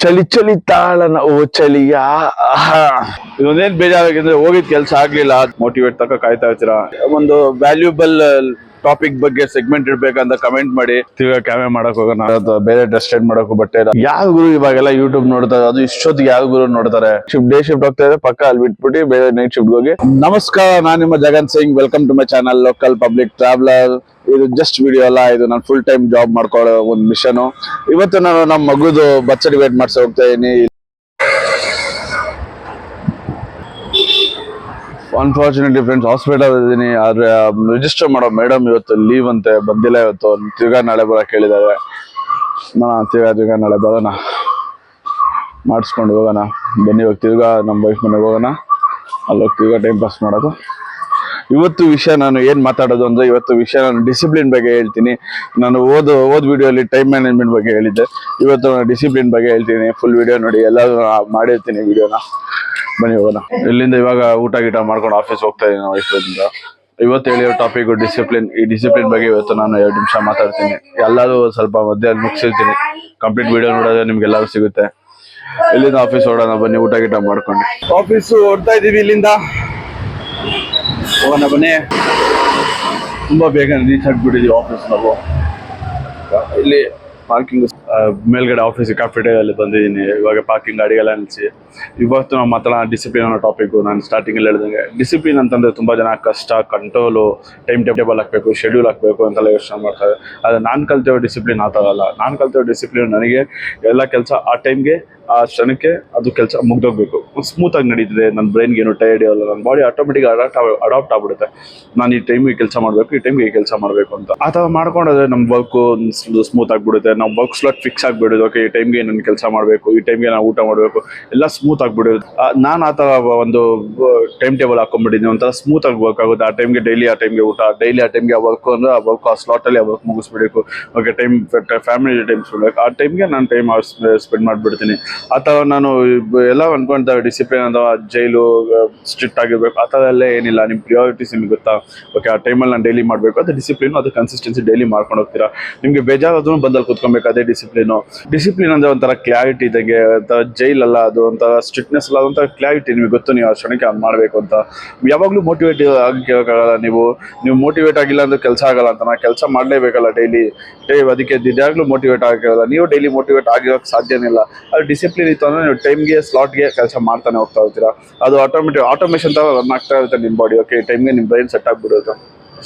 ಚಳಿ ಚಳಿ ತಾಳನ ಓ ಚಳಿಯ ಇದೊಂದೇನ್ ಬೇಜಾರಾಗಿದೆ ಹೋಗಿದ್ ಕೆಲ್ಸ ಆಗ್ಲಿಲ್ಲ. ಮೋಟಿವೇಟ್ ತಕ ಕಾಯ್ತಾ ಇರ್ತೀರಾ. ಒಂದು ವ್ಯಾಲ್ಯೂಬಲ್ ಟಾಪಿಕ್ ಬಗ್ಗೆ ಸೆಗ್ಮೆಂಟ್ ಇಡ್ಬೇಕಂತ ಕಮೆಂಟ್ ಮಾಡಿ. ತಿರ್ಗಾ ಕ್ಯಾಮೆ ಮಾಡಕ್ ಹೋಗೋಣ, ಬೇರೆ ಡ್ರೆಸ್ ಚೇಂಜ್ ಮಾಡಕ್ ಬಟ್ಟೆ ಯಾವ ಗುರು ಇವಾಗೆಲ್ಲ ಯೂಟ್ಯೂಬ್ ನೋಡ್ತಾರೆ, ಅದು ಇಷ್ಟೊತ್ತಿಗೆ ಯಾವ ಗುರು ನೋಡ್ತಾರೆ. ಡೇ ಶಿಫ್ಟ್ ಹೋಗ್ತಾ ಇದೆ, ಪಕ್ಕ ಅಲ್ಲಿ ಬಿಟ್ಬಿಟ್ಟು ಬೇರೆ ನೈಟ್ ಶಿಫ್ಟ್ ಹೋಗಿ. ನಮಸ್ಕಾರ, ನಾನು ನಿಮ್ಮ Jagan Singh. Welcome to my channel local public traveller. ಇದು ಜಸ್ಟ್ ವಿಡಿಯೋ ಅಲ್ಲ, ಇದು ನಾನು ಫುಲ್ ಟೈಮ್ ಜಾಬ್ ಮಾಡ್ಕೊಳ್ಳೋ ಒಂದು ಮಿಷನ್. ಇವತ್ತು ನಾನು ನಮ್ಮ ಮಗುದು ಬರ್ತ್ ಸರ್ಟಿಫಿಕೇಟ್ ಮಾಡ್ಸಿ ಹೋಗ್ತಾ ಇದೀನಿ. ಅನ್ಫಾರ್ಚುನೇಟ್ಲಿ ಫ್ರೆಂಡ್ಸ್, ಹಾಸ್ಪಿಟಲ್ ಇದ್ದೀನಿ. ಆದ್ರೆ ರಿಜಿಸ್ಟರ್ ಮಾಡೋ ಮೇಡಮ್ ಇವತ್ತು ಲೀವ್ ಅಂತೆ, ಬಂದಿಲ್ಲ ಇವತ್ತು. ತಿರ್ಗಾ ನಾಳೆ ಬರಕ್ ಹೇಳಿದ್ದಾರೆ. ತಿರ್ಗಾ ನಾಳೆ ಬರೋಣ, ಮಾಡಿಸ್ಕೊಂಡು ಹೋಗೋಣ. ಬನ್ನಿ, ಇವಾಗ ತಿರ್ಗಾ ನಮ್ಮ ವೈಫ್ ಮನೆಗೆ ಹೋಗೋಣ. ಅಲ್ಲೋಗಿ ತಿರ್ಗಾ ಟೈಮ್ ಪಾಸ್ ಮಾಡೋದು. ಇವತ್ತು ವಿಷಯ ನಾನು ಏನ್ ಮಾತಾಡೋದು ಅಂದ್ರೆ, ಇವತ್ತು ವಿಷಯ ನಾನು ಡಿಸಿಪ್ಲಿನ್ ಬಗ್ಗೆ ಹೇಳ್ತೀನಿ. ನಾನು ಓದ್ ವಿಡಿಯೋಲಿ ಟೈಮ್ ಮ್ಯಾನೇಜ್ಮೆಂಟ್ ಬಗ್ಗೆ ಹೇಳಿದ್ದೆ. ಇವತ್ತು ನಾನು ಡಿಸಿಪ್ಲಿನ್ ಬಗ್ಗೆ ಹೇಳ್ತೀನಿ. ಫುಲ್ ವಿಡಿಯೋ ನೋಡಿ, ಎಲ್ಲರೂ ಮಾಡಿರ್ತೀನಿ ವಿಡಿಯೋನ. ಬನ್ನಿ ಹೋಗೋಣ. ಇಲ್ಲಿಂದ ಇವಾಗ ಊಟ ಗೀಟ ಮಾಡ್ಕೊಂಡು ಆಫೀಸ್ ಹೋಗ್ತಾ ಇದ್ದೀನಿ ವೈಫಿಂದ. ಇವತ್ತು ಹೇಳಿರೋ ಟಾಪಿಕ್ ಡಿಸಿಪ್ಲಿನ್. ಈ ಡಿಸಿಪ್ಲಿನ್ ಬಗ್ಗೆ ಇವತ್ತು ನಾನು 2 ನಿಮಿಷ ಮಾತಾಡ್ತೀನಿ. ಎಲ್ಲರೂ ಸ್ವಲ್ಪ ಮಧ್ಯಾಹ್ನ ಮುಗಿಸಿರ್ತೀನಿ. ಕಂಪ್ಲೀಟ್ ವಿಡಿಯೋ ನೋಡೋದ್ರೆ ನಿಮ್ಗೆ ಎಲ್ಲರೂ ಸಿಗುತ್ತೆ. ಇಲ್ಲಿಂದ ಆಫೀಸ್ ಹೊರಡೋಣ, ಬನ್ನಿ ಊಟ ಗೀಟ ಮಾಡ್ಕೊಂಡು. ಆಫೀಸು ಹೊರಡ್ತಾ ಇದೀವಿ, ಇಲ್ಲಿಂದ ಹೋಗೋಣ ಬನ್ನಿ. ತುಂಬಾ ಬೇಗ ರೀಚ್ ಆಗ್ಬಿಟ್ಟಿದೀವಿ ಆಫೀಸ್ ನಾವು. ಇಲ್ಲಿ ಪಾರ್ಕಿಂಗ್ ಮೇಲ್ಗಡೆ ಆಫೀಸ್ ಕ್ಯಾಫೆಟೇರಿಯಲ್ಲಿ ಬಂದಿದ್ದೀನಿ. ಇವಾಗ ಪಾರ್ಕಿಂಗ್ ಗಾಡಿಗೆಲ್ಲ ನಿಲ್ಲಿಸಿ ಇವತ್ತು ನಾವು ಮಾತಾಡೋಣ ಡಿಸಿಪ್ಲಿನ್ ಅನ್ನೋ ಟಾಪಿಕ್. ನಾನು ಸ್ಟಾರ್ಟಿಂಗ್ ಅಲ್ಲಿ ಹೇಳಿದಂಗೆ, ಡಿಸಿಪ್ಲಿನ್ ಅಂತಂದ್ರೆ ತುಂಬಾ ಜನ ಕಷ್ಟ, ಕಂಟ್ರೋಲು, ಟೈಮ್ ಟೇಬಲ್ ಹಾಕ್ಬೇಕು, ಶೆಡ್ಯೂಲ್ ಹಾಕ್ಬೇಕು ಅಂತೆಲ್ಲ ಯೋಚನೆ ಮಾಡ್ತಾರೆ. ಆದ್ರೆ ನಾನು ಕಲ್ತಿರೋ ಡಿಸಿಪ್ಲಿನ್ ಆ ಥರ ಅಲ್ಲ. ನಾನು ಕಲ್ತಿರೋ ಡಿಸಿಪ್ಲಿನ್, ನನಗೆ ಎಲ್ಲ ಕೆಲಸ ಆ ಟೈಮ್ಗೆ, ಆ ಕ್ಷಣಕ್ಕೆ ಅದು ಕೆಲಸ ಮುಗ್ದೋಗ್ಬೇಕು. ಸ್ಮೂತ್ ಆಗಿ ನಡೀತಿದೆ. ನನ್ನ ಬ್ರೈನ್ಗೆ ಏನು ಟೈರ್ಡ್ ಇರಲ್ಲ, ನನ್ನ ಬಾಡಿ ಆಟೋಮೆಟಿಕ್ ಅಡಾಪ್ಟ್ ಆಗ್ಬಿಡುತ್ತೆ. ನಾನು ಈ ಟೈಮ್ಗೆ ಕೆಲಸ ಮಾಡಬೇಕು, ಈ ಟೈಮ್ಗೆ ಈ ಕೆಲಸ ಮಾಡಬೇಕು ಅಂತ. ಆ ಥರ ಮಾಡ್ಕೊಂಡ್ರೆ ನಮ್ಮ ವರ್ಕು ಸ್ಮೂತ್ ಆಗಿಬಿಡುತ್ತೆ. ನಾವು ವರ್ಕ್ ಸ್ಲಾಟ್ ಫಿಕ್ಸ್ ಆಗಿಬಿಡೋದು. ಓಕೆ, ಈ ಟೈಮ್ಗೆ ನಾನು ಕೆಲಸ ಮಾಡಬೇಕು, ಈ ಟೈಮ್ಗೆ ನಾವು ಊಟ ಮಾಡಬೇಕು, ಎಲ್ಲ ಸ್ಮೂತ್ ಆಗಿಬಿಡೋದು. ನಾನು ಆ ಥರ ಒಂದು ಟೈಮ್ ಟೇಬಲ್ ಹಾಕೊಂಡ್ಬಿಟ್ಟಿದ್ದೀನಿ. ಒಂಥರ ಸ್ಮೂತ್ ಆಗಿ ವರ್ಕ್ ಆಗುತ್ತೆ. ಆ ಟೈಮ್ಗೆ ಡೈಲಿ ಆ ಟೈಮ್ಗೆ ಊಟ, ಡೈಲಿ ಆ ಟೈಮ್ಗೆ ಆ ವರ್ಕ್ ಅಂದ್ರೆ ಆ ವರ್ಕ್ ಆ ಸ್ಲಾಟಲ್ಲಿ ಆ ವರ್ಕ್ ಮುಗಿಸ್ಬಿಡಬೇಕು. ಓಕೆ, ಫ್ಯಾಮಿಲಿ ಟೈಮ್ ಸ್ಪೆಂಡ್ ಆ ಟೈಮ್ಗೆ ನಾನು ಟೈಮ್ ಸ್ಪೆಂಡ್ ಮಾಡಿಬಿಡ್ತೀನಿ. ಆ ಥರ ನಾನು ಎಲ್ಲ ಅನ್ಕೊಂತಾರೆ ಡಿಸಿಪ್ಲಿನ್ ಅಂದ್ರೆ ಜೈಲು, ಸ್ಟ್ರಿಕ್ಟ್ ಆಗಿರ್ಬೇಕು, ಆ ಥರ ಎಲ್ಲ ಏನಿಲ್ಲ. ನಿಮ್ಮ ಪ್ರಿಯಾರಿಟೀಸ್ ನಿಮ್ಗೆ ಗೊತ್ತಾ? ಓಕೆ, ಆ ಟೈಮಲ್ಲಿ ನಾನು ಡೈಲಿ ಮಾಡಬೇಕು, ಅದು ಡಿಸಿಪ್ಲಿನ್, ಅದು ಕನ್ಸಿಸ್ಟೆನ್ಸಿ. ಡೈಲಿ ಮಾಡ್ಕೊಂಡು ಹೋಗ್ತೀರಾ. ನಿಮಗೆ ಬೇಜಾರಾದ್ರೂ ಬಂದಲ್ಲಿ ಕೂತ್ಕೊಬೇಕು, ಅದೇ ಡಿಸಿಪ್ಲಿನು. ಡಿಸಿಪ್ಲಿನ್ ಅಂದ್ರೆ ಒಂಥರ ಕ್ಲಾರಿಟಿ ಇದ್ದಾಗೆ. ಒಂಥರ ಜೈಲಲ್ಲ, ಅದು ಒಂಥರ ಸ್ಟ್ರಿಕ್ಟ್ನೆಸ್ ಅಲ್ಲ, ಅದೊಂಥರ ಕ್ಲಾರಿಟಿ. ನಿಮಗೆ ಗೊತ್ತು ನೀವು ಆ ಕ್ಷಣಕ್ಕೆ ಅದು ಮಾಡಬೇಕು ಅಂತ. ಯಾವಾಗಲೂ ಮೋಟಿವೇಟ್ ಆಗಕ್ಕಾಗಲ್ಲ. ನೀವು ಮೋಟಿವೇಟ್ ಆಗಿಲ್ಲ ಅಂದ್ರೆ ಕೆಲಸ ಆಗಲ್ಲ ಅಂತ. ನಾ ಕೆಲಸ ಮಾಡಲೇಬೇಕಲ್ಲ ಡೈಲಿ. ಅದಕ್ಕೆ ದಿನಾಗ್ಲೂ ಮೋಟಿವೇಟ್ ಆಗಲ್ಲ. ನೀವು ಡೈಲಿ ಮೋಟಿವೇಟ್ ಆಗಿರೋಕ್ಕೆ ಸಾಧ್ಯನೇ ಇಲ್ಲ. ಅದು ಡಿಸಿಪ್ಲಿನ್ ಇತ್ತು ಅಂದ್ರೆ ನೀವು ಟೈಮ್ಗೆ, ಸ್ಲಾಟ್ಗೆ ಕೆಲಸ ಮಾಡ್ತಾನೆ ಹೋಗ್ತಾ ಇರ್ತೀರಾ. ಅದು ಆಟೋಮೇಷನ್ ತರ ರನ್ ಆಗ್ತಾ ಇರುತ್ತೆ ನಿಮ್ಮ ಬಾಡಿ. ಓಕೆ, ಈ ಟೈಮ್ಗೆ ನಿಮ್ಮ ಬ್ರೈನ್ ಸೆಟ್ ಆಗಿಬಿಡೋದು,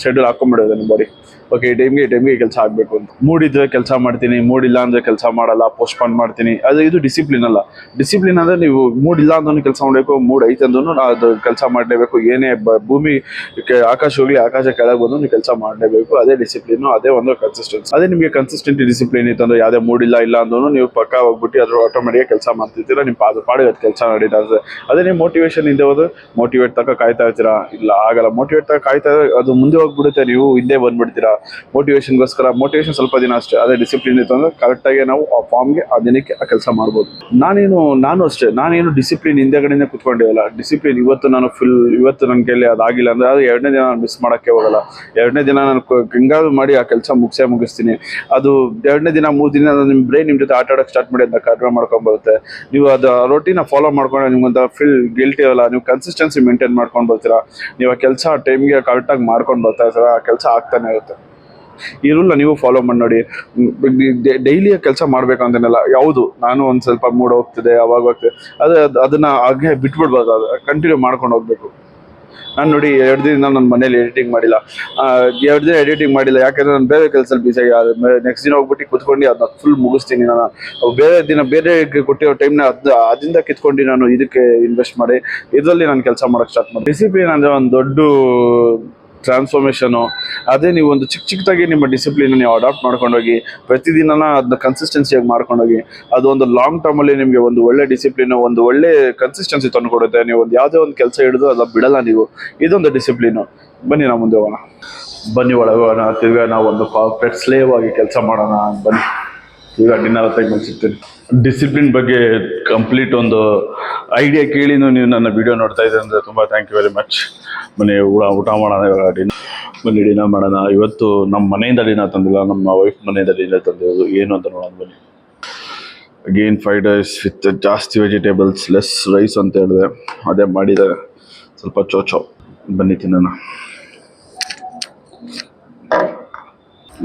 ಶೆಡ್ಯೂಲ್ ಹಾಕೊಂಡ್ಬಿಡೋದು ನಿಮ್ಮ ಬಾಡಿ. ಓಕೆ, ಈ ಟೈಮ್ಗೆ ಕೆಲಸ ಆಗಬೇಕು ಅಂತ. ಮೂಡ್ ಇದ್ರೆ ಕೆಲಸ ಮಾಡ್ತೀನಿ, ಮೂಡ್ ಇಲ್ಲ ಅಂದ್ರೆ ಕೆಲಸ ಮಾಡಲ್ಲ, ಪೋಸ್ಟ್ಪೋನ್ ಮಾಡ್ತೀನಿ. ಇದು ಡಿಸಿಪ್ಲಿನ್ ಅಲ್ಲ. ಡಿಸಿಪ್ಲಿನ್ ಅಂದ್ರೆ ನೀವು ಮೂಡ್ ಇಲ್ಲ ಅಂದ್ರೂ ಕೆಲಸ ಮಾಡಬೇಕು, ಮೂಡ್ ಐತೆ ಅಂದ್ರೂ ಅದು ಕೆಲಸ ಮಾಡಲೇಬೇಕು. ಏನೇ ಭೂಮಿ ಆಕಾಶ ಹೋಗ್ಲಿ, ಆಕಾಶ ಕೆಳಗೆ ಬಂದು ನೀವು ಕೆಲಸ ಮಾಡಲೇಬೇಕು. ಅದೇ ಡಿಸಿಪ್ಲಿನ್, ಅದೇ ಒಂದು ಕನ್ಸಿಸ್ಟೆನ್ಸಿ. ಅದೇ ನಿಮಗೆ ಕನ್ಸಿಸ್ಟೆಂಟ್ ಡಿಸಿಪ್ಲಿನ್ ಇತ್ತು ಅಂದ್ರೆ ಯಾವುದೇ ಮೂಡ್ ಇಲ್ಲ ಅಂದ್ರೂ ನೀವು ಪಕ್ಕ ಹೋಗ್ಬಿಟ್ಟು ಅದ್ರ ಆಟೋಮೆಟಿಕ್ ಕೆಲಸ ಮಾಡ್ತಿರ್ತೀರಾ. ನಿಮ್ಮ ಪಾಡಿಗೆ ಅದು ಕೆಲಸ ನಡೀತಾ ಇರ್ತದೆ. ಅದೇ ನೀವು ಮೋಟಿವೇಶನ್ ಹಿಂದೆ ಹೋದ್ರೆ ಮೋಟಿವೇಟ್ ತಕ ಕಾಯ್ತಾ ಇರ್ತೀರಾ. ಇಲ್ಲ, ಆಗಲ್ಲ. ಮೋಟಿವೇಟ್ ತಕ ಕಾಯ್ತಾ ಇದ್ರೆ ಅದು ಮುಂದೆ ಹೋಗ್ಬಿಡುತ್ತೆ, ನೀವು ಹಿಂದೆ ಬಂದ್ಬಿಡ್ತೀರಾ. ಮೋಟಿವೇಶನ್ ಸ್ವಲ್ಪ ದಿನ ಅಷ್ಟೇ. ಅದೇ ಡಿಸಿಪ್ಲಿನ್ ಇತ್ತು ಅಂದ್ರೆ ಕರೆಕ್ಟಾಗಿ ನಾವು ಆ ಫಾರ್ಮ್ಗೆ, ಆ ದಿನಕ್ಕೆ ಆ ಕೆಲಸ ಮಾಡ್ಬೋದು. ನಾನೇನು ಡಿಸಿಪ್ಲಿನ್ ಹಿಂದೆಗಡೆನೇ ಕುತ್ಕೊಂಡಿರಲ್ಲ. ಡಿಸಿಪ್ಲಿನ್ ಇವತ್ತು ನನ್ನ ಕೈಲಿ ಅದಾಗಿಲ್ಲ ಅಂದ್ರೆ ಅದು 2ನೇ ದಿನ ನಾನು ಮಿಸ್ ಮಾಡೋಕ್ಕೆ ಹೋಗಲ್ಲ. 2ನೇ ದಿನ ನಾನು ಹಿಂಗಾದ್ರು ಮಾಡಿ ಆ ಕೆಲಸ ಮುಗಿಸ್ತೀನಿ. ಅದು 2ನೇ ದಿನ 3 ದಿನ ನಿಮ್ಮ ಬ್ರೈನ್ ನಿಮ್ಮ ಜೊತೆ ಆಟ ಆಡೋಕ್ಕೆ ಸ್ಟಾರ್ಟ್ ಮಾಡಿ ಅಂತ ಕಡಿಮೆ ಮಾಡ್ಕೊಂಡ್ಬರುತ್ತೆ. ನೀವು ಅದು ರೋಟೀನ ಫಾಲೋ ಮಾಡ್ಕೊಂಡ್ರೆ ನಿಮ್ಗೊಂದು ಗಿಲ್ಟಿ ಇರಲ್ಲ. ನೀವು ಕನ್ಸಿಸ್ಟೆನ್ಸಿ ಮೇಂಟೈನ್ ಮಾಡ್ಕೊಂಡು ಬರ್ತೀರಾ. ನೀವು ಆ ಕೆಲಸ ಟೈಮ್ಗೆ ಕರೆಕ್ಟಾಗಿ ಮಾಡ್ಕೊಂಡು ಬರ್ತಾ ಇರ್ತೀರಾ. ಆ ಕೆಲಸ ಆಗ್ತಾನೆ ಇರುತ್ತೆ. ಈ ರೂಲ್ನ ನೀವು ಫಾಲೋ ಮಾಡಿ ನೋಡಿ. ಡೈಲಿ ಕೆಲಸ ಮಾಡ್ಬೇಕಂತೇನಲ್ಲ. ಯಾವುದು ನಾನು ಒಂದು ಸ್ವಲ್ಪ ಮೂಡ್ ಹೋಗ್ತಿದೆ, ಅವಾಗ ಹೋಗ್ತಿದೆ, ಅದನ್ನ ಹಾಗೆ ಬಿಟ್ಬಿಡ್ಬಾರ್ದು. ಅದು ಕಂಟಿನ್ಯೂ ಮಾಡ್ಕೊಂಡು ಹೋಗ್ಬೇಕು. ನಾನು ನೋಡಿ 2 ದಿನ ನನ್ನ ಮನೇಲಿ ಎಡಿಟಿಂಗ್ ಮಾಡಿಲ್ಲ. 2 ದಿನ ಎಡಿಟಿಂಗ್ ಮಾಡಿಲ್ಲ ಯಾಕಂದ್ರೆ ನಾನು ಬೇರೆ ಕೆಲಸದಲ್ಲಿ ಬಿಸಿಯಾಗಿ. ನೆಕ್ಸ್ಟ್ ದಿನ ಹೋಗ್ಬಿಟ್ಟು ಕುತ್ಕೊಂಡು ಅದನ್ನ ಫುಲ್ ಮುಗಿಸ್ತೀನಿ. ನಾನು ಬೇರೆ ಕೊಟ್ಟಿರೋ ಟೈಮ್ನ ಅದರಿಂದ ಕಿತ್ಕೊಂಡು ನಾನು ಇದಕ್ಕೆ ಇನ್ವೆಸ್ಟ್ ಮಾಡಿ ಇದರಲ್ಲಿ ನಾನು ಕೆಲಸ ಮಾಡೋಕ್ಕೆ ಸ್ಟಾರ್ಟ್ ಮಾಡಿ. ಡಿಸಿಪ್ಲಿನ್ ಅಂದರೆ ಒಂದು ದೊಡ್ಡ ಟ್ರಾನ್ಸ್ಫಾರ್ಮೇಷನು. ಅದೇ ನೀವು ಒಂದು ಚಿಕ್ಕದಾಗಿ ನಿಮ್ಮ ಡಿಸಿಪ್ಲಿನ್ ನೀವು ಅಡಾಪ್ಟ್ ಮಾಡ್ಕೊಂಡೋಗಿ ಪ್ರತಿದಿನ ಅದನ್ನ ಕನ್ಸಿಸ್ಟೆನ್ಸಿಯಾಗಿ ಮಾಡ್ಕೊಂಡೋಗಿ, ಅದು ಒಂದು ಲಾಂಗ್ ಟರ್ಮಲ್ಲಿ ನಿಮಗೆ ಒಂದು ಒಳ್ಳೆ ಡಿಸಿಪ್ಲಿನ್, ಒಂದು ಒಳ್ಳೆ ಕನ್ಸಿಸ್ಟೆನ್ಸಿ ತಂದುಕೊಡುತ್ತೆ. ನೀವು ಒಂದು ಯಾವುದೇ ಒಂದು ಕೆಲಸ ಹಿಡಿದು ಅದನ್ನ ಬಿಡಲ್ಲ ನೀವು. ಇದೊಂದು ಡಿಸಿಪ್ಲಿನು. ಬನ್ನಿ ನಾವು ಮುಂದೆ ಹೋಗೋಣ. ಬನ್ನಿ ಒಳಗೆ ಹೋಗೋಣ. ತಿರ್ಗಾ ನಾವು ಒಂದು ಕಾರ್ಪೊರೇಟ್ ಸ್ಲೇವ್ ಆಗಿ ಕೆಲಸ ಮಾಡೋಣ. ಬನ್ನಿ, ಈಗ ಡಿನ್ನರ್ ಟೈಮಲ್ಲಿ ಸಿಗ್ತೀನಿ. ಡಿಸಿಪ್ಲಿನ್ ಬಗ್ಗೆ ಕಂಪ್ಲೀಟ್ ಒಂದು ಐಡಿಯಾ ಕೇಳಿನೂ ನೀವು ನನ್ನ ವಿಡಿಯೋ ನೋಡ್ತಾ ಇದ್ದೀರಿ ಅಂದರೆ ತುಂಬ ಥ್ಯಾಂಕ್ ಯು ವೆರಿ ಮಚ್. ಬನ್ನಿ ಊಟ ಮಾಡೋಣ. ಇವಾಗ ಡಿನ್ನರ್ ಮಾಡೋಣ. ಇವತ್ತು ನಮ್ಮ ಮನೆಯಿಂದ ಡಿನ್ನರ್ ತಂದಿಲ್ಲ, ನಮ್ಮ ವೈಫ್ ಮನೆಯಿಂದ ಡಿನ್ನರ್ ತಂದಿರೋದು. ಏನು ಅಂತ ನೋಡೋಣ ಬನ್ನಿ. ಅಗೇನ್ ಫ್ರೈಡ್ ರೈಸ್ ವಿತ್ ಜಾಸ್ತಿ ವೆಜಿಟೇಬಲ್ಸ್ ಲೆಸ್ ರೈಸ್ ಅಂತ ಹೇಳಿದೆ, ಅದೇ ಮಾಡಿದ್ದಾರೆ. ಸ್ವಲ್ಪ ಚೋಚೋ, ಬನ್ನಿ ತಿನ್ನೋಣ.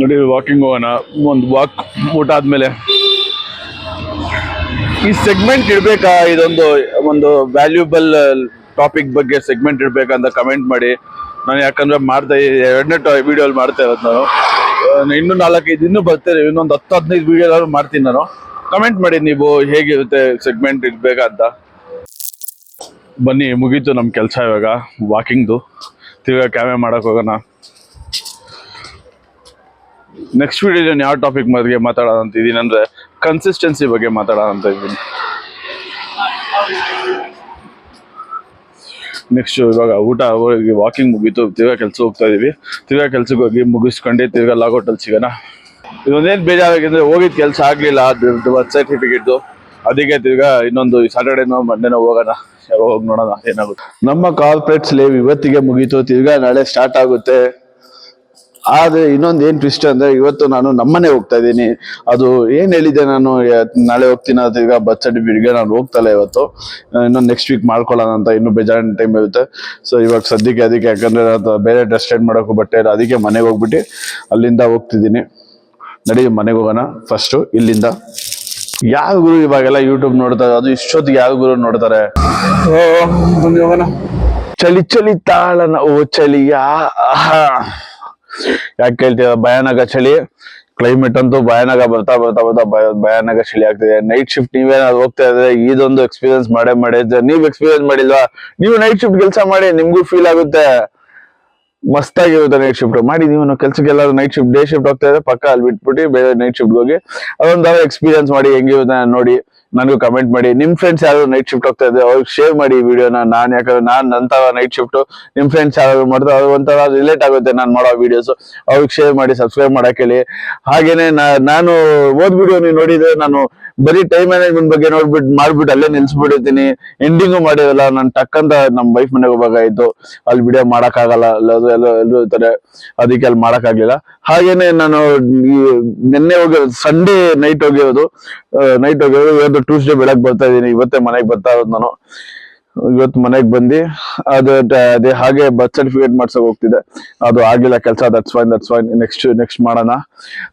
ನೋಡಿ ವಾಕಿಂಗ್ ಹೋಗೋಣ. ಒಂದು ವಾಕ್ ಊಟ ಆದಮೇಲೆ ಈ ಸೆಗ್ಮೆಂಟ್ ಇಡಬೇಕಾ, ಇದೊಂದು ಒಂದು ವ್ಯಾಲ್ಯೂಬಲ್ ಟಾಪಿಕ್ ಬಗ್ಗೆ ಸೆಗ್ಮೆಂಟ್ ಇಡಬೇಕಂತ ಕಮೆಂಟ್ ಮಾಡಿ. ನಾನು ಯಾಕಂದ್ರೆ ಎರಡನೇ ವಿಡಿಯೋಲ್ಲಿ ಮಾಡ್ತಾ ಇರೋದು ನಾನು. ಇನ್ನೂ 4-5 ಇನ್ನೂ ಬರ್ತಾರೆ, ಇನ್ನೊಂದು 10-15 ವಿಡಿಯೋ ಮಾಡ್ತೀನಿ ನಾನು. ಕಮೆಂಟ್ ಮಾಡಿ ನೀವು ಹೇಗಿರುತ್ತೆ ಸೆಗ್ಮೆಂಟ್ ಇಡಬೇಕಂತ. ಬನ್ನಿ, ಮುಗೀತು ನಮ್ಮ ಕೆಲಸ ಇವಾಗ ವಾಕಿಂಗ್ದು. ತಿರ್ಗಾ ಕ್ಯಾಮೆ ಮಾಡೋಕೆ ಹೋಗೋಣ. ನೆಕ್ಸ್ಟ್ ವಿಡಿಯೋ ಯಾವ ಟಾಪಿಕ್ ಬಗ್ಗೆ ಮಾತಾಡೋಣ ಅಂತ ಇದ್ದೀನಿ ಅಂದರೆ ಕನ್ಸಿಸ್ಟೆನ್ಸಿ ಬಗ್ಗೆ ಮಾತಾಡೋಣ ಅಂತ ಇದ್ದೀನಿ. ನೆಕ್ಸ್ಟ್ ಇವಾಗ ಊಟ ಹೋಗಿ ವಾಕಿಂಗ್ ಮುಗೀತು, ತಿರ್ಗಾ ಕೆಲಸ ಹೋಗ್ತಾ ಇದೀವಿ. ತಿರ್ಗಾ ಕೆಲ್ಸಕ್ಕೆ ಹೋಗಿ ಮುಗಿಸ್ಕೊಂಡು ತಿರ್ಗಾ ಲಾಗೌಟಲ್ಲಿ ಸಿಗೋಣ. ಇದೊಂದೇನು ಬೇಜಾರಾಗಿದೆ, ಹೋಗಿದ್ ಕೆಲಸ ಆಗಲಿಲ್ಲ ಬರ್ತ್ ಸರ್ಟಿಫಿಕೇಟ್ದು. ಅದಕ್ಕೆ ತಿರ್ಗಾ ಇನ್ನೊಂದು ಸ್ಯಾಟರ್ಡೇನೋ ಮಂಡೇನೋ ಹೋಗೋಣ, ಹೋಗಿ ನೋಡೋಣ ಏನಾಗುತ್ತೆ. ನಮ್ಮ ಕಾರ್ಪೊರೇಟ್ಸ್ ಲೀವ್ ಇವತ್ತಿಗೆ ಮುಗೀತು, ತಿರ್ಗಾ ನಾಳೆ ಸ್ಟಾರ್ಟ್ ಆಗುತ್ತೆ. ಆದ್ರೆ ಇನ್ನೊಂದು ಏನ್ ಟ್ವಿಸ್ಟ್ ಅಂದ್ರೆ, ಇವತ್ತು ನಾನು ನಮ್ಮನೆ ಹೋಗ್ತಾ ಇದ್ದೀನಿ. ಅದು ಏನ್ ಹೇಳಿದ್ದೆ ನಾನು ನಾಳೆ ಹೋಗ್ತೀನಿ ಅಂತ, ಈಗ ಬರ್ತ್ ಸರ್ಟಿಫಿಕೇಟ್ಗೆ ನಾನು ಹೋಗ್ತಲ್ಲ ಇವತ್ತು. ಇನ್ನೊಂದು ನೆಕ್ಸ್ಟ್ ವೀಕ್ ಮಾಡ್ಕೊಳ್ಳೋಣ ಅಂತ, ಇನ್ನೂ ಬೇಜಾರಿನ ಟೈಮ್ ಇರುತ್ತೆ. ಸೊ ಇವಾಗ ಸದ್ಯಕ್ಕೆ ಅದಕ್ಕೆ, ಯಾಕಂದ್ರೆ ಬೇರೆ ಡ್ರೆಸ್ ಚೇಂಜ್ ಮಾಡೋಕ್ಕೂ ಬಟ್ಟೆ ಇಲ್ಲ, ಅದಕ್ಕೆ ಮನೆಗೆ ಹೋಗ್ಬಿಟ್ಟು ಅಲ್ಲಿಂದ ಹೋಗ್ತಿದ್ದೀನಿ. ನಡಿ ಮನೆಗೆ ಹೋಗೋಣ ಫಸ್ಟು ಇಲ್ಲಿಂದ. ಯಾವ ಗುರು ಇವಾಗೆಲ್ಲ ಯೂಟ್ಯೂಬ್ ನೋಡ್ತಾರೆ, ಅದು ಇಷ್ಟೊತ್ತಿಗೆ ಯಾವ ಗುರು ನೋಡ್ತಾರೆ. ಬನ್ನಿ ಹೋಗೋಣ. ಚಳಿ ಚಳಿ ತಾಳನ ಓ ಚಳಿಯ, ಯಾಕೆ ಕೇಳ್ತೀರ, ಭಯಾನಕ ಚಳಿ. ಕ್ಲೈಮೇಟ್ ಅಂತೂ ಭಯಾನಕ ಬರ್ತಾ ಬರ್ತಾ ಬರ್ತಾ ಭಯಾನಕ ಚಳಿ ಆಗ್ತಿದೆ. ನೈಟ್ ಶಿಫ್ಟ್ ನೀವೇನಾದ್ರು ಹೋಗ್ತಾ ಇದ್ರೆ ಇದೊಂದು ಎಕ್ಸ್ಪೀರಿಯನ್ಸ್ ಮಾಡಿದ್ರೆ, ನೀವ್ ಎಕ್ಸ್ಪೀರಿಯನ್ಸ್ ಮಾಡಿಲ್ವಾ? ನೀವು ನೈಟ್ ಶಿಫ್ಟ್ ಕೆಲಸ ಮಾಡಿ, ನಿಮ್ಗೂ ಫೀಲ್ ಆಗುತ್ತೆ, ಮಸ್ತಾಗಿರುತ್ತೆ. ನೈಟ್ ಶಿಫ್ಟ್ ಮಾಡಿ ನೀವು ಕೆಲ್ಸಕ್ಕೆಲ್ಲ ನೈಟ್ ಶಿಫ್ಟ್, ಡೇ ಶಿಫ್ಟ್ ಹೋಗ್ತಾ ಇದ್ರೆ ಪಕ್ಕ ಅಲ್ಲಿ ಬಿಟ್ಬಿಟ್ಟು ಬೇರೆ ನೈಟ್ ಶಿಫ್ಟ್ ಹೋಗಿ ಅದೊಂದು ಎಕ್ಸ್ಪೀರಿಯನ್ಸ್ ಮಾಡಿ ಹೆಂಗಿರುತ್ತೆ ನೋಡಿ. ನನಗೂ ಕಮೆಂಟ್ ಮಾಡಿ. ನಿಮ್ ಫ್ರೆಂಡ್ಸ್ ಯಾರು ನೈಟ್ ಶಿಫ್ಟ್ ಹೋಗ್ತಾ ಇದ್ರೆ ಅವ್ರಿಗೆ ಶೇರ್ ಮಾಡಿ ಈ ವಿಡಿಯೋನ. ಯಾಕಂದ್ರೆ ನಂತರ ನೈಟ್ ಶಿಫ್ಟ್ ನಿಮ್ ಫ್ರೆಂಡ್ಸ್ ಯಾರು ಮಾಡ್ತಾರೆ ಅವ್ರಿಗೆ ಒಂಥರ ರಿಲೇಟ್ ಆಗುತ್ತೆ ನಾನು ಮಾಡೋ ವಿಡಿಯೋಸ್. ಅವ್ರಿಗೆ ಶೇರ್ ಮಾಡಿ, ಸಬ್ಸ್ಕ್ರೈಬ್ ಮಾಡಕ್ ಹೇಳಿ. ಹಾಗೇನೆ ನಾನು ಓದ್ ವಿಡಿಯೋ ನೀವು ನೋಡಿದ್ರೆ ನಾನು ಬರೀ ಟೈಮ್ ಮ್ಯಾನೇಜ್ಮೆಂಟ್ ಬಗ್ಗೆ ಮಾಡ್ಬಿಟ್ಟು ಅಲ್ಲೇ ನಿಲ್ಸ್ಬಿಟ್ಟಿರ್ತೀನಿ. ಎಂಡಿಂಗು ಮಾಡಿರಲ್ಲ. ನಾನು ಟಕ್ಕಂತ ನಮ್ಮ ವೈಫ್ ಮನೆಗೆ ಹೋಗ್ಬೇಕಾಯ್ತು, ಅಲ್ಲಿ ವಿಡಿಯೋ ಮಾಡಕ್ ಆಗಲ್ಲ, ಎಲ್ಲರೂ ಇರ್ತಾರೆ, ಅದಕ್ಕೆ ಅಲ್ಲಿ ಮಾಡಕ್ ಆಗ್ಲಿಲ್ಲ. ಹಾಗೇನೆ ನಾನು ನಿನ್ನೆ ಹೋಗಿರೋದು, ಸಂಡೇ ನೈಟ್ ಹೋಗಿರೋದು. ಇವತ್ತು ಟ್ಯೂಸ್ಡೇ ಬೆಳಗ್ಗೆ ಬರ್ತಾ ಇದೀನಿ. ಇವತ್ತೇ ಮನೆಗೆ ಬರ್ತಾ ಇರೋದು ನಾನು. ಇವತ್ತು ಮನೆಗೆ ಬಂದು ಅದೇ ಹಾಗೆ ಬರ್ತ್ ಸರ್ಟಿಫಿಕೇಟ್ ಮಾಡ್ಸಕ್ ಹೋಗ್ತಿದ್ದೆ, ಅದು ಆಗಿಲ್ಲ ಕೆಲಸ. That's fine. ನೆಕ್ಸ್ಟ್ ಮಾಡೋಣ.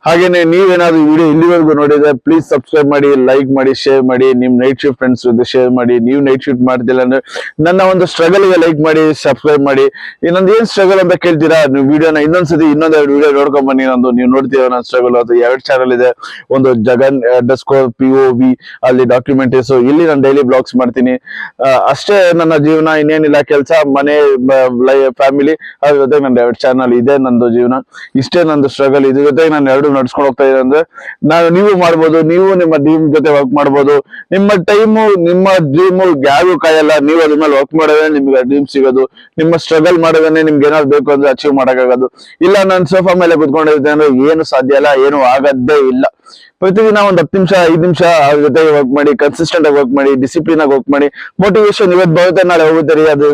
ಹಾಗೇನೆ ನೀವೇನಾದ್ರು ವಿಡಿಯೋ ಇಲ್ಲಿವರೆಗೂ ನೋಡಿದ್ರೆ ಪ್ಲೀಸ್ ಸಬ್ಸ್ಕ್ರೈಬ್ ಮಾಡಿ, ಲೈಕ್ ಮಾಡಿ, ಶೇರ್ ಮಾಡಿ. ನಿಮ್ ನೈಟ್ ಶಿಫ್ಟ್ ಫ್ರೆಂಡ್ಸ್ ಜೊತೆ ಶೇರ್ ಮಾಡಿ. ನೀವು ನೈಟ್ ಶಿಫ್ಟ್ ಮಾಡ್ತಿಲ್ಲ ಅಂದ್ರೆ ನನ್ನ ಒಂದು ಸ್ಟ್ರಗಲ್ ಗೆ ಲೈಕ್ ಮಾಡಿ, ಸಬ್ಸ್ಕ್ರೈಬ್ ಮಾಡಿ. ಇನ್ನೊಂದು ಏನ್ ಸ್ಟ್ರಗಲ್ ಅಂತ ಕೇಳ್ತೀರಾ, ನೀವು ವಿಡಿಯೋನ ಇನ್ನೊಂದ್ಸತಿ ಇನ್ನೊಂದೆರಡು ವಿಡಿಯೋ ನೋಡ್ಕೊಂಡ್ ಬನ್ನಿ. ನೀವು ನೋಡ್ತೀರ ನನ್ನ ಸ್ಟ್ರಗಲ್. ಅದು 2 ಚಾನಲ್ ಇದೆ. ಒಂದು ಜಗನ್ _POV, ಅಲ್ಲಿ ಡಾಕ್ಯುಮೆಂಟರೀಸ್, ಇಲ್ಲಿ ನಾನು ಡೈಲಿ ಬ್ಲಾಗ್ಸ್ ಮಾಡ್ತೀನಿ. ಅಷ್ಟೇ ನನ್ನ ಜೀವನ, ಇನ್ನೇನಿಲ್ಲ. ಕೆಲಸ, ಮನೆ, ಫ್ಯಾಮಿಲಿ, ಅದ್ರ ಜೊತೆಗೆ ನನ್ನ 2 ಚಾನಲ್, ಇದೆ ನಂದು ಜೀವನ. ಇಷ್ಟೇ ನಂದು ಸ್ಟ್ರಗಲ್. ಇದ್ರ ಜೊತೆಗೆ ನಾನು 2 ನಡ್ಸ್ಕೊಂಡು ಹೋಗ್ತಾ ಇದ್ದೀನಿ. ಅಂದ್ರೆ ನೀವು ಮಾಡ್ಬೋದು, ನೀವು ನಿಮ್ಮ ಡ್ರೀಮ್ ಜೊತೆ ವರ್ಕ್ ಮಾಡ್ಬೋದು. ನಿಮ್ಮ ಟೈಮು, ನಿಮ್ಮ ಡ್ರೀಮು ಯಾರು ಕಾಯಲ್ಲ. ನೀವು ಅದ್ರ ಮೇಲೆ ವರ್ಕ್ ಮಾಡಿದ್ರೆ ನಿಮ್ಗೆ ಡ್ರೀಮ್ ಸಿಗೋದು. ನಿಮ್ಮ ಸ್ಟ್ರಗಲ್ ಮಾಡಿದ್ರೆ ನಿಮ್ಗೆ ಏನಾದ್ರು ಬೇಕು ಅಂದ್ರೆ ಅಚೀವ್ ಮಾಡಕ್ಕಾಗೋದು. ಇಲ್ಲ ನಾನು ಸೋಫಾ ಮೇಲೆ ಕುತ್ಕೊಂಡಿರ್ತೇನೆ ಅಂದ್ರೆ ಏನು ಸಾಧ್ಯ ಇಲ್ಲ, ಏನು ಆಗದ್ದೇ ಇಲ್ಲ. ಪ್ರತಿದಿನ ಒಂದು 10 ನಿಮಿಷ 5 ನಿಮಿಷ ಅವ್ರ ಜೊತೆಗೆ ವರ್ಕ್ ಮಾಡಿ, ಕನ್ಸಿಸ್ಟೆಂಟ್ ಆಗಿ ವರ್ಕ್ ಮಾಡಿ, ಡಿಸಿಪ್ಲಿನ್ ಆಗಿ ವರ್ಕ್ ಮಾಡಿ. ಮೋಟಿವೇಶನ್ ಇವತ್ತು ಬರುತ್ತೆ, ನಾಳೆ ಹೋಗುತ್ತೆ.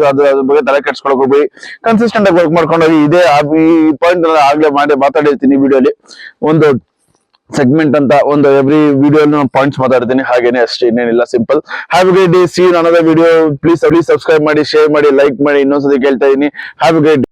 ಅದ್ರ ಬಗ್ಗೆ ತಲೆ ಕೆಡ್ಸ್ಕೊಳಕ್ ಹೋಗ್ಬೇಡಿ. ಕನ್ಸಿಸ್ಟೆಂಟ್ ಆಗಿ ವರ್ಕ್ ಮಾಡ್ಕೊಂಡೋಗಿ. ಇದೇ ಈ ಪಾಯಿಂಟ್ ಆಗ್ಲೇ ಮಾತಾಡಿರ್ತೀನಿ ವಿಡಿಯೋಲಿ. ಒಂದು ಸೆಗ್ಮೆಂಟ್ ಅಂತ ಒಂದು ಎವ್ರಿ ವಿಡಿಯೋ ಪಾಯಿಂಟ್ಸ್ ಮಾತಾಡ್ತೀನಿ. ಹಾಗೇನೆ ಅಷ್ಟೇ, ಇನ್ನೇನಿಲ್ಲ. Simple. Have a great day. See you in another video. Please subscribe ಮಾಡಿ, ಶೇರ್ ಮಾಡಿ, ಲೈಕ್ ಮಾಡಿ. ಇನ್ನೊಂದ್ಸತಿ ಕೇಳ್ತಾ ಇದೀನಿ. Have a great day.